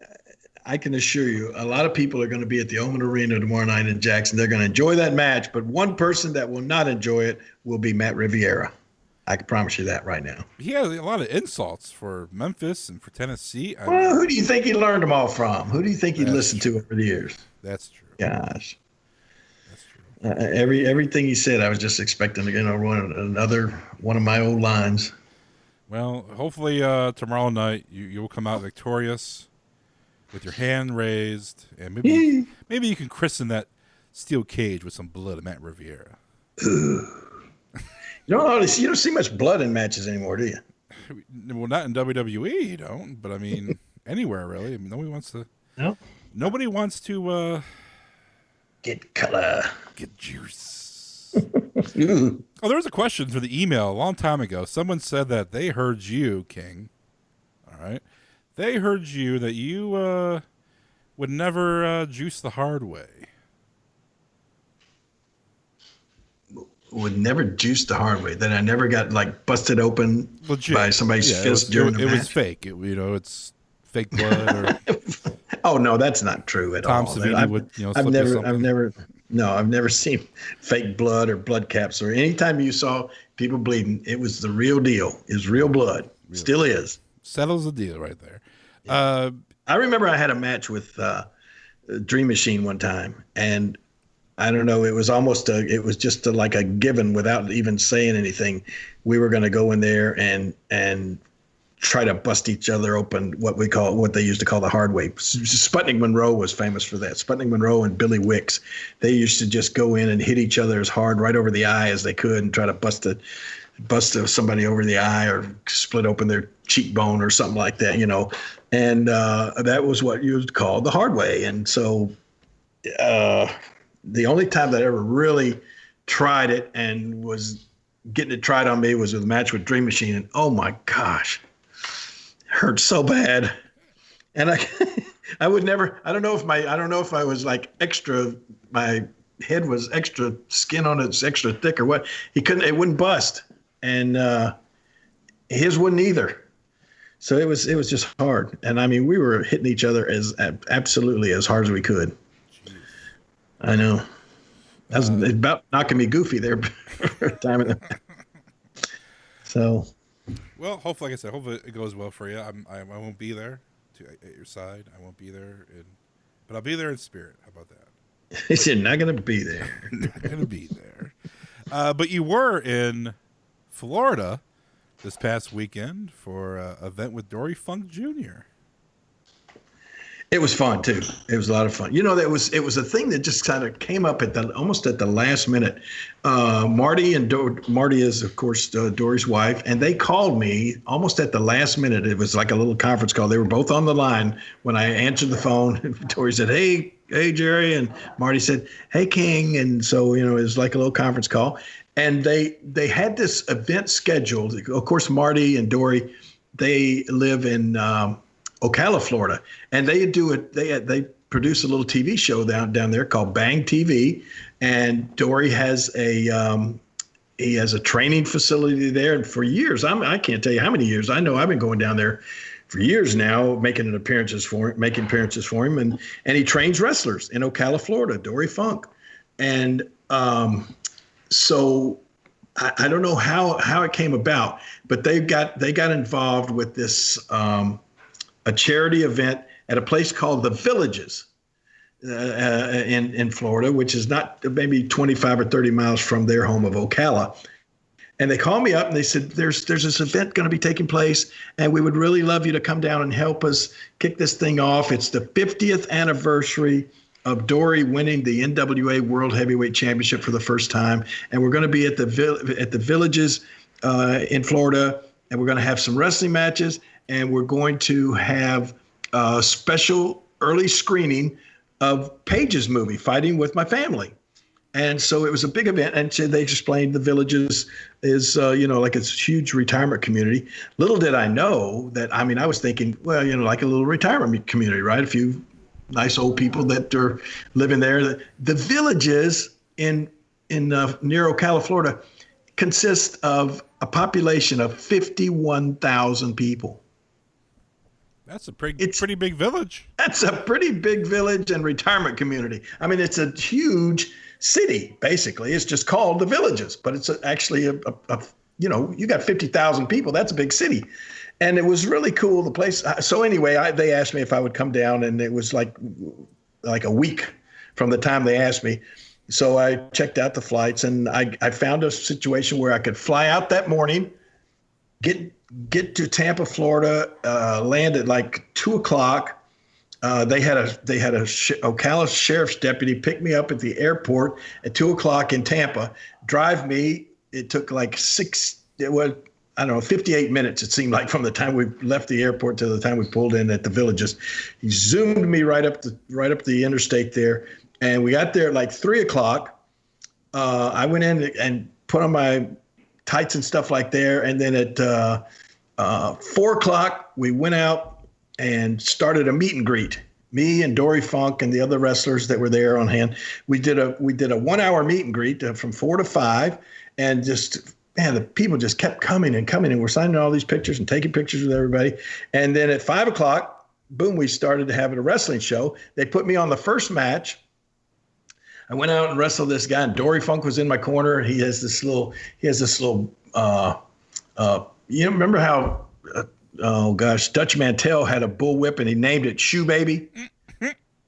Speaker 1: I can assure you, a lot of people are going to be at the Oman Arena tomorrow night in Jackson. They're going to enjoy that match, but one person that will not enjoy it will be Matt Riviera. I can promise you that right now.
Speaker 3: He had a lot of insults for Memphis and for Tennessee.
Speaker 1: Well, who do you think he learned them all from? Who do you think he listened to over the years?
Speaker 3: That's true.
Speaker 1: Gosh.
Speaker 3: That's true.
Speaker 1: Everything he said, I was just expecting to run another one of my old lines.
Speaker 3: Well, hopefully tomorrow night you will come out victorious with your hand raised, and maybe you can christen that steel cage with some blood of Matt Riviera.
Speaker 1: You don't see much blood in matches anymore, do you?
Speaker 3: Well, not in WWE, you don't. But I mean, anywhere really. I mean, nobody wants to.
Speaker 1: No.
Speaker 3: Nobody wants to
Speaker 1: get color,
Speaker 3: get juice. Oh, there was a question for the email a long time ago. Someone said that they heard you, King. All right, they heard you that you would never juice the hard way.
Speaker 1: Would never juice the hard way. That I never got busted open by somebody's fist during the match.
Speaker 3: It was fake. It's fake blood. Or
Speaker 1: oh no, that's not true at
Speaker 3: Tom
Speaker 1: all.
Speaker 3: Savini would
Speaker 1: I've never seen fake blood or blood caps or anytime you saw people bleeding, it was the real deal. It was real blood. Still is.
Speaker 3: Settles the deal right there.
Speaker 1: Yeah. I remember I had a match with Dream Machine one time, and I don't know. It was just like a given without even saying anything. We were going to go in there and try to bust each other open. What they used to call the hard way. Sputnik Monroe was famous for that. Sputnik Monroe and Billy Wicks, they used to just go in and hit each other as hard right over the eye as they could and try to bust somebody over the eye or split open their cheekbone or something like that, And that was what you would call the hard way. And so. The only time that I ever really tried it and was getting it tried on me was with a match with Dream Machine. And oh my gosh, it hurt so bad. And I would never, I don't know if I was like extra, my head was extra skin on it's extra thick or what. It wouldn't bust. And his wouldn't either. So it was just hard. And I mean, we were hitting each other absolutely as hard as we could. I know. That was about knocking me goofy there for a time in the So.
Speaker 3: Well, hopefully, like I said, hopefully it goes well for you. I won't be there at your side. I won't be there, but I'll be there in spirit. How about that?
Speaker 1: He said, not going to be there.
Speaker 3: Not going to be there. But you were in Florida this past weekend for an event with Dory Funk Jr.
Speaker 1: It was fun too. It was a lot of fun. It was a thing that just kind of came up almost at the last minute. Marty is of course Dory's wife, and they called me almost at the last minute. It was like a little conference call. They were both on the line when I answered the phone. Dory said, "Hey, Jerry," and Marty said, "Hey, King," and so it was like a little conference call. And they had this event scheduled. Of course, Marty and Dory, they live in Ocala, Florida, and they do it. They produce a little TV show down there called Bang TV, and Dory has a training facility there. And for years, I can't tell you how many years. I know I've been going down there for years now, making appearances for him, and he trains wrestlers in Ocala, Florida. Dory Funk, and so I don't know how it came about, but they got involved with this. A charity event at a place called The Villages in Florida, which is not maybe 25 or 30 miles from their home of Ocala. And they called me up and they said, there's this event going to be taking place, and we would really love you to come down and help us kick this thing off. It's the 50th anniversary of Dory winning the NWA World Heavyweight Championship for the first time. And we're going to be at the Villages in Florida, and we're going to have some wrestling matches. And we're going to have a special early screening of Paige's movie, Fighting with My Family. And so it was a big event. And so they explained The Villages is, like it's a huge retirement community. Little did I know that, I was thinking, well, like a little retirement community, right? A few nice old people that are living there. The Villages in near Ocala, Florida, consist of a population of 51,000 people.
Speaker 3: That's a pretty big village.
Speaker 1: That's a pretty big village and retirement community. I mean, it's a huge city, basically. It's just called the Villages, but it's actually a you got 50,000 people. That's a big city. And it was really cool, the place. So anyway, they asked me if I would come down, and it was like a week from the time they asked me. So I checked out the flights, and I found a situation where I could fly out that morning, get to Tampa, Florida, land at like 2:00. They had a Ocala sheriff's deputy pick me up at the airport at 2:00 in Tampa, drive me. It took like 58 minutes, it seemed like, from the time we left the airport to the time we pulled in at the Villages. He zoomed me right up the interstate there, and we got there at like 3:00. I went in and put on my tights and stuff like there, and then at 4:00 we went out and started a meet and greet. Me and Dory Funk and the other wrestlers that were there on hand. We did a 1-hour meet and greet from 4 to 5, and just. Man, the people just kept coming, and we're signing all these pictures and taking pictures with everybody. And then at 5:00, boom, we started having a wrestling show. They put me on the first match. I went out and wrestled this guy, and Dory Funk was in my corner. He has this little, remember how, Dutch Mantell had a bullwhip and he named it Shoe Baby?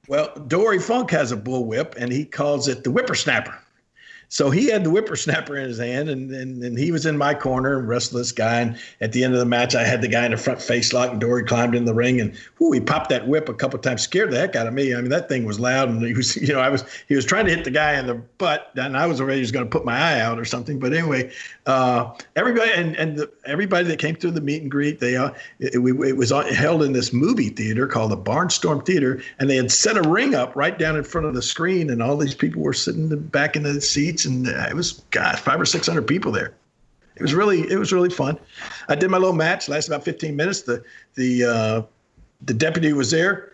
Speaker 1: Well, Dory Funk has a bullwhip, and he calls it the Whippersnapper. So he had the whippersnapper in his hand, and he was in my corner and wrestled this guy. And at the end of the match, I had the guy in the front face lock, and Dory climbed in the ring, and he popped that whip a couple of times, scared the heck out of me. I mean, that thing was loud, and he was trying to hit the guy in the butt, and I was afraid he was going to put my eye out or something. But anyway, everybody that came through the meet and greet, it was held in this movie theater called the Barnstorm Theater, and they had set a ring up right down in front of the screen, and all these people were sitting back in the seats. And it was, 500 or 600 people there. It was really fun. I did my little match, lasted about 15 minutes. The deputy was there,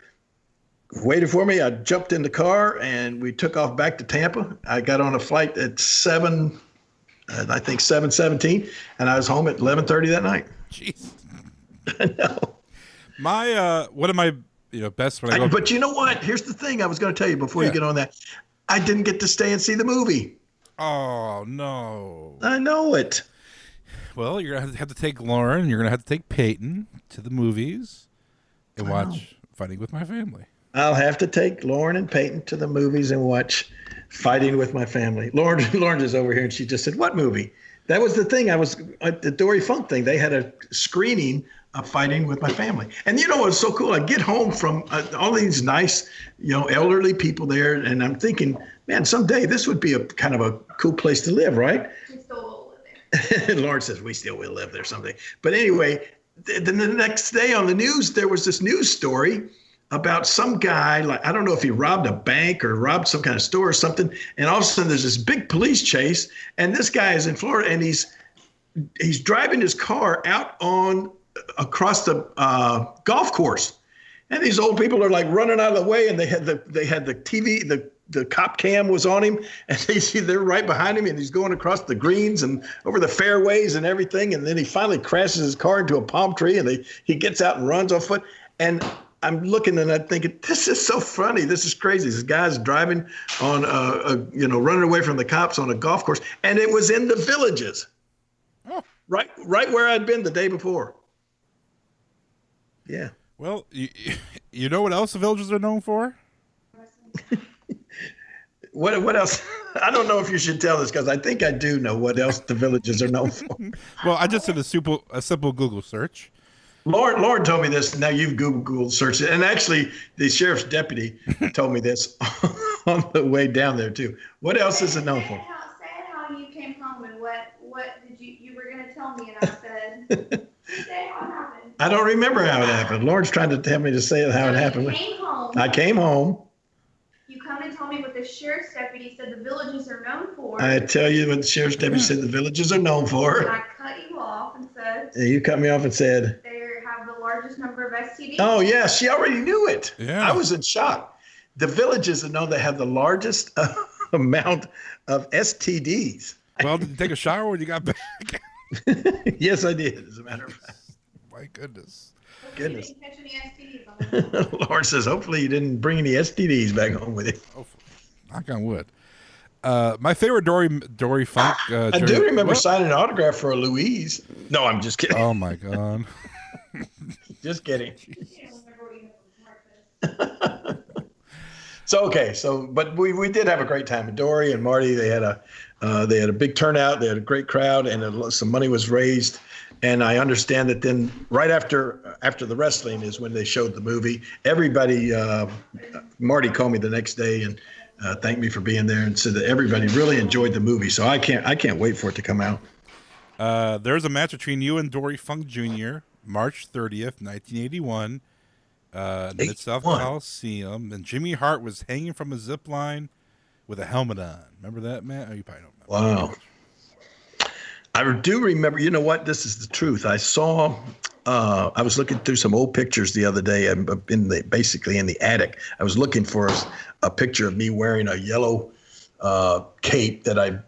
Speaker 1: waited for me. I jumped in the car, and we took off back to Tampa. I got on a flight at 7:17, and I was home at 11:30 that night.
Speaker 3: Jeez.
Speaker 1: I know.
Speaker 3: One of my best when I go.
Speaker 1: But you know what? Here's the thing I was going to tell you before you get on that. I didn't get to stay and see the movie.
Speaker 3: Oh, no.
Speaker 1: I know it.
Speaker 3: Well, you're going to have to take Lauren. You're going to have to take Peyton to the movies and watch Fighting with My Family.
Speaker 1: I'll have to take Lauren and Peyton to the movies and watch Fighting with My Family. Lauren is over here, and she just said, "What movie?" That was the thing. I was at the Dory Funk thing. They had a screening of Fighting with My Family. And you know what's so cool? I get home from all these nice, elderly people there, and I'm thinking, man, someday this would be a kind of a cool place to live, right?
Speaker 6: We still will live there.
Speaker 1: And Lauren says, we still will live there someday. But anyway, then the next day on the news, there was this news story about some guy, like, I don't know if he robbed a bank or robbed some kind of store or something. And all of a sudden there's this big police chase, and this guy is in Florida, and he's driving his car out across the golf course. And these old people are like running out of the way, and they had the TV, the cop cam was on him, and they're right behind him, and he's going across the greens and over the fairways and everything. And then he finally crashes his car into a palm tree, and he gets out and runs off foot. And I'm looking and I'm thinking, this is so funny. This is crazy. This guy's driving on running away from the cops on a golf course, and it was in the Villages, right where I'd been the day before. Yeah.
Speaker 3: Well, you know what else the Villages are known for?
Speaker 1: What else? I don't know if you should tell this, because I think I do know what else the Villages are known for.
Speaker 3: Well, I just did a simple Google search.
Speaker 1: Lauren told me this. Now you've Google searched it. And actually, the sheriff's deputy told me this on the way down there, too. What else is it known for?
Speaker 6: Say how you came home, and what did you were going to tell me, and I said, say how it happened.
Speaker 1: I don't remember how it happened. Lauren's trying to tell me to say how it happened. I came home.
Speaker 6: You come and tell me what the sheriff's deputy said the Villages are known for.
Speaker 1: I tell you what the sheriff's deputy said the Villages are known for.
Speaker 6: And I cut you off and said.
Speaker 1: You cut me off and said.
Speaker 6: They have the largest number of STDs.
Speaker 1: Oh, yeah. She already knew it.
Speaker 3: Yeah.
Speaker 1: I was in shock. The Villages are known to have the largest amount of STDs.
Speaker 3: Well, did you take a shower when you got back?
Speaker 1: Yes, I did, as a matter of fact.
Speaker 3: my goodness.
Speaker 6: Hopefully you didn't catch any STDs on the
Speaker 1: Lord says, hopefully you didn't bring any STDs back home with you.
Speaker 3: Hopefully. Knock on wood. My favorite Dory Funk.
Speaker 1: I do remember signing an autograph for a Louise. No, I'm just kidding.
Speaker 3: Oh my God.
Speaker 1: Just kidding.
Speaker 6: can't remember what you had for breakfast.
Speaker 1: But we did have a great time. Dory and Marty, they had a big turnout. They had a great crowd, and some money was raised. And I understand that then right after the wrestling is when they showed the movie. Everybody, Marty called me the next day and thanked me for being there and said that everybody really enjoyed the movie. So I can't wait for it to come out.
Speaker 3: There's a match between you and Dory Funk Jr. March 30th, 1981. Mid-South Coliseum, and Jimmy Hart was hanging from a zip line with a helmet on. Remember that, Matt? Oh, you probably don't remember.
Speaker 1: Wow. I do remember. You know what? This is the truth. I saw. I was looking through some old pictures the other day, basically in the attic. I was looking for a picture of me wearing a yellow cape that I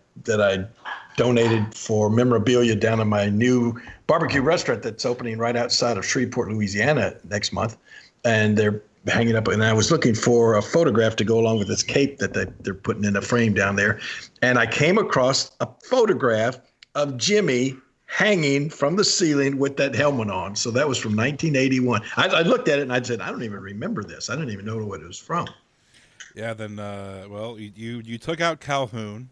Speaker 1: donated for memorabilia down in my new barbecue restaurant that's opening right outside of Shreveport, Louisiana next month. And they're hanging up. And I was looking for a photograph to go along with this cape that they're putting in a frame down there. And I came across a photograph of Jimmy hanging from the ceiling with that helmet on. So that was from 1981. I looked at it and I said, I don't even remember this. I didn't even know what it was from.
Speaker 3: Yeah, then, you took out Calhoun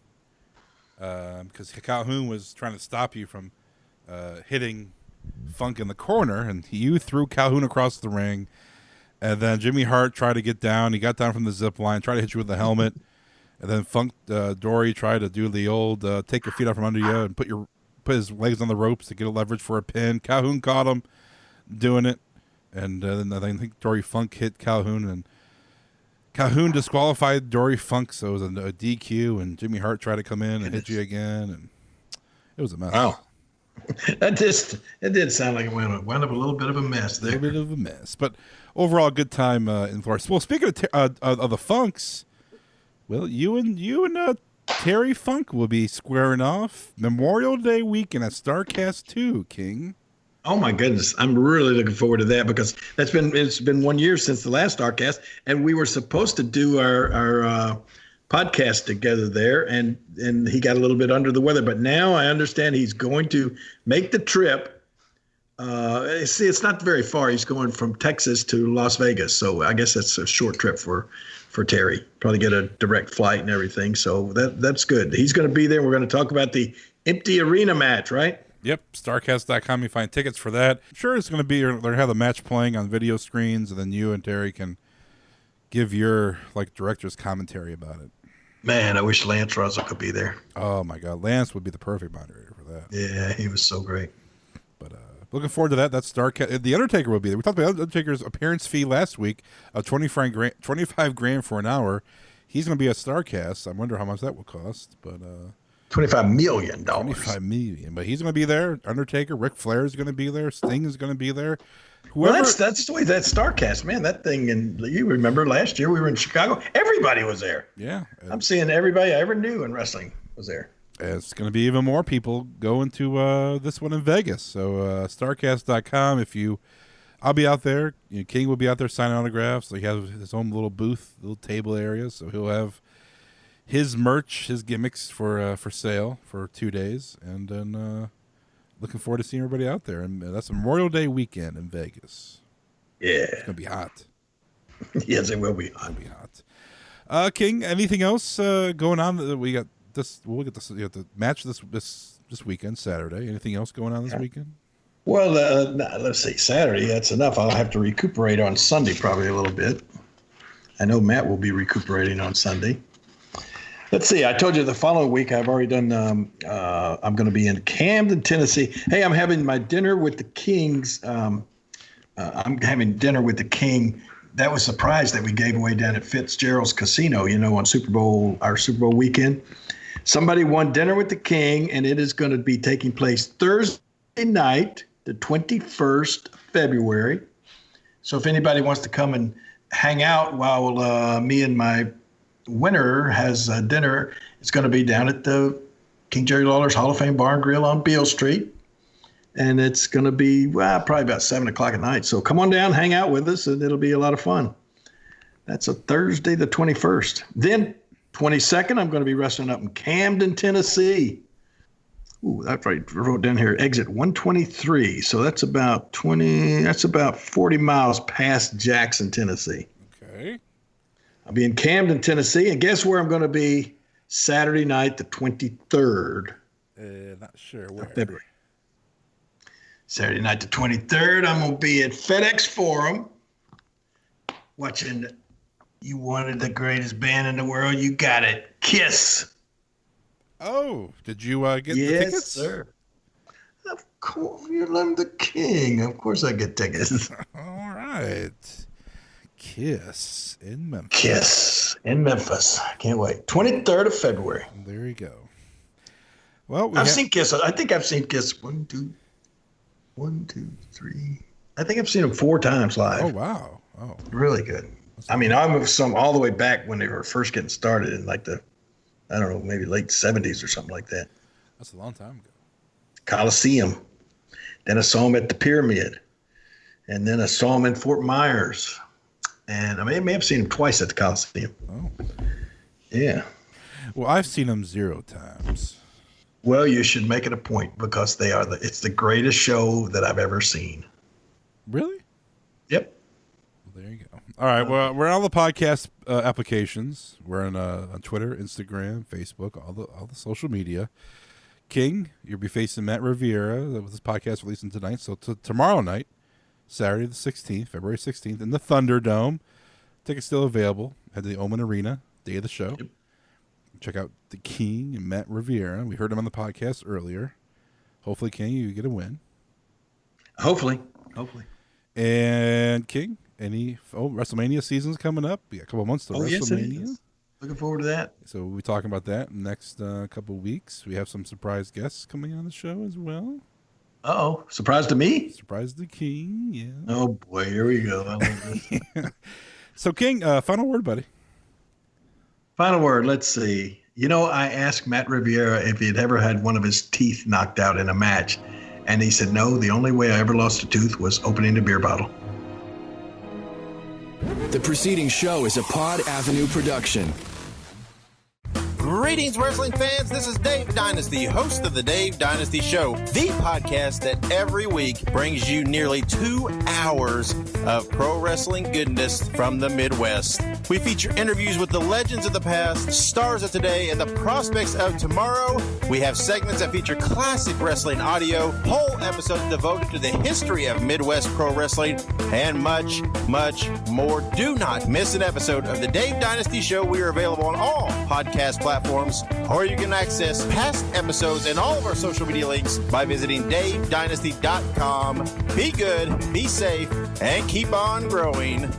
Speaker 3: because Calhoun was trying to stop you from hitting Funk in the corner, and you threw Calhoun across the ring. And then Jimmy Hart tried to get down. He got down from the zip line, tried to hit you with the helmet. And then Funk Dory tried to do the old take your feet out from under you and put his legs on the ropes to get a leverage for a pin. Calhoun caught him doing it. And then I think Dory Funk hit Calhoun, and Calhoun disqualified Dory Funk, so it was a DQ, and Jimmy Hart tried to come in and hit you again, and it was a mess.
Speaker 1: Wow. It did sound like it wound up a little bit of a mess there.
Speaker 3: A little bit of a mess. But overall, good time in Florida. Well, speaking of the Funks, well, you and Terry Funk will be squaring off Memorial Day weekend at Starrcast II, King.
Speaker 1: Oh my goodness, I'm really looking forward to that because it's been 1 year since the last Starrcast, and we were supposed to do our podcast together there, and he got a little bit under the weather, but now I understand he's going to make the trip. It's not very far. He's going from Texas to Las Vegas, so I guess that's a short trip for Terry. Probably get a direct flight and everything, so that's good. He's going to be there. We're going to talk about the empty arena match, right?
Speaker 3: Yep, Starrcast.com. You find tickets for that. Sure, it's going to be they're going to have the match playing on video screens, and then you and Terry can give your director's commentary about it.
Speaker 1: Man, I wish Lance Russell could be there.
Speaker 3: Oh my God, Lance would be the perfect moderator for that.
Speaker 1: Yeah, he was so great.
Speaker 3: But looking forward to that. That's Starrcast. The Undertaker will be there. We talked about Undertaker's appearance fee last week of $25,000 for an hour. He's going to be at Starrcast. I wonder how much that will cost, but.
Speaker 1: $25 million.
Speaker 3: $25 million. But he's going to be there. Undertaker, Ric Flair is going to be there. Sting is going to be there.
Speaker 1: Well, that's the way that Starrcast, man. That thing, and you remember last year we were in Chicago. Everybody was there.
Speaker 3: Yeah.
Speaker 1: I'm seeing everybody I ever knew in wrestling was there.
Speaker 3: It's going to be even more people going to this one in Vegas. So Starrcast.com. I'll be out there. King will be out there signing autographs. So he has his own little booth, little table area. So he'll have his merch, his gimmicks for sale for 2 days, and then looking forward to seeing everybody out there. And that's Memorial Day weekend in Vegas.
Speaker 1: Yeah,
Speaker 3: it's gonna be hot.
Speaker 1: Yes, it will be hot.
Speaker 3: It'll be hot. King, anything else going on? We got this. We'll get this. The match this weekend, Saturday. Anything else going on this weekend?
Speaker 1: Well, let's see. Saturday, that's enough. I'll have to recuperate on Sunday probably a little bit. I know Matt will be recuperating on Sunday. Let's see. I told you the following week I've already done. I'm going to be in Camden, Tennessee. Hey, I'm having my dinner with the Kings. I'm having dinner with the King. That was a prize that we gave away down at Fitzgerald's Casino. On our Super Bowl weekend. Somebody won dinner with the King, and it is going to be taking place Thursday night, the 21st of February. So if anybody wants to come and hang out while me and my winner has dinner, it's going to be down at the King Jerry Lawler's Hall of Fame Bar and Grill on Beale Street. And it's going to be, probably about 7 o'clock at night. So come on down, hang out with us, and it'll be a lot of fun. That's a Thursday, the 21st. Then 22nd, I'm going to be wrestling up in Camden, Tennessee. Ooh, that's right. I wrote down here, exit 123. So that's about 40 miles past Jackson, Tennessee.
Speaker 3: Okay.
Speaker 1: I'll be in Camden, Tennessee. And guess where I'm going to be Saturday night, the 23rd.
Speaker 3: Not sure where.
Speaker 1: February. Saturday night, the 23rd, I'm going to be at FedEx Forum watching You Wanted the Greatest Band in the World. You got it. Kiss.
Speaker 3: Oh, did you get the tickets?
Speaker 1: Yes, sir. Of course. I'm the king. Of course I get tickets.
Speaker 3: All right. Kiss in Memphis.
Speaker 1: Kiss in Memphis. Can't wait. 23rd of February.
Speaker 3: There you go. Well,
Speaker 1: I've seen Kiss. I think I've seen Kiss 1, 2, 3. I think I've seen them 4 times live.
Speaker 3: Oh, wow. Oh,
Speaker 1: really good. I mean, I moved some all the way back when they were first getting started in like the, I don't know, maybe late 70s or something like that.
Speaker 3: that's a long time ago.
Speaker 1: Coliseum. Then I saw them at the Pyramid. And then I saw them in Fort Myers. And I may have seen them twice at the Coliseum.
Speaker 3: Oh.
Speaker 1: Yeah.
Speaker 3: Well, I've seen them 0 times.
Speaker 1: Well, you should make it a point because it's the greatest show that I've ever seen.
Speaker 3: Really?
Speaker 1: Yep.
Speaker 3: Well, there you go. All right. Well, we're on all the podcast applications. We're on Twitter, Instagram, Facebook, all the social media. King, you'll be facing Matt Riviera with this podcast releasing tonight. So tomorrow night, Saturday the 16th, February 16th, in the Thunderdome. Tickets still available at the Omen Arena, day of the show. Yep. Check out the King and Matt Riviera. We heard him on the podcast earlier. Hopefully, King, you get a win.
Speaker 1: Hopefully.
Speaker 3: And King, WrestleMania season's coming up. We got a couple months to WrestleMania.
Speaker 1: Yes, looking forward to that.
Speaker 3: So we'll be talking about that in the next couple weeks. We have some surprise guests coming on the show as well.
Speaker 1: Uh-oh. Surprise to me?
Speaker 3: Surprise the King, yeah.
Speaker 1: Oh, boy. Here we go. I love this.
Speaker 3: So, King, final word, buddy.
Speaker 1: Final word. Let's see. I asked Matt Riviera if he had ever had one of his teeth knocked out in a match. And he said, no, the only way I ever lost a tooth was opening a beer bottle.
Speaker 2: The preceding show is a Pod Avenue production.
Speaker 7: Greetings, wrestling fans. This is Dave Dynasty, host of The Dave Dynasty Show, the podcast that every week brings you nearly 2 hours of pro wrestling goodness from the Midwest. We feature interviews with the legends of the past, stars of today, and the prospects of tomorrow. We have segments that feature classic wrestling audio, whole episodes devoted to the history of Midwest pro wrestling, and much, much more. Do not miss an episode of The Dave Dynasty Show. We are available on all podcast platforms, or you can access past episodes and all of our social media links by visiting davedynasty.com. Be good, be safe, and keep on growing.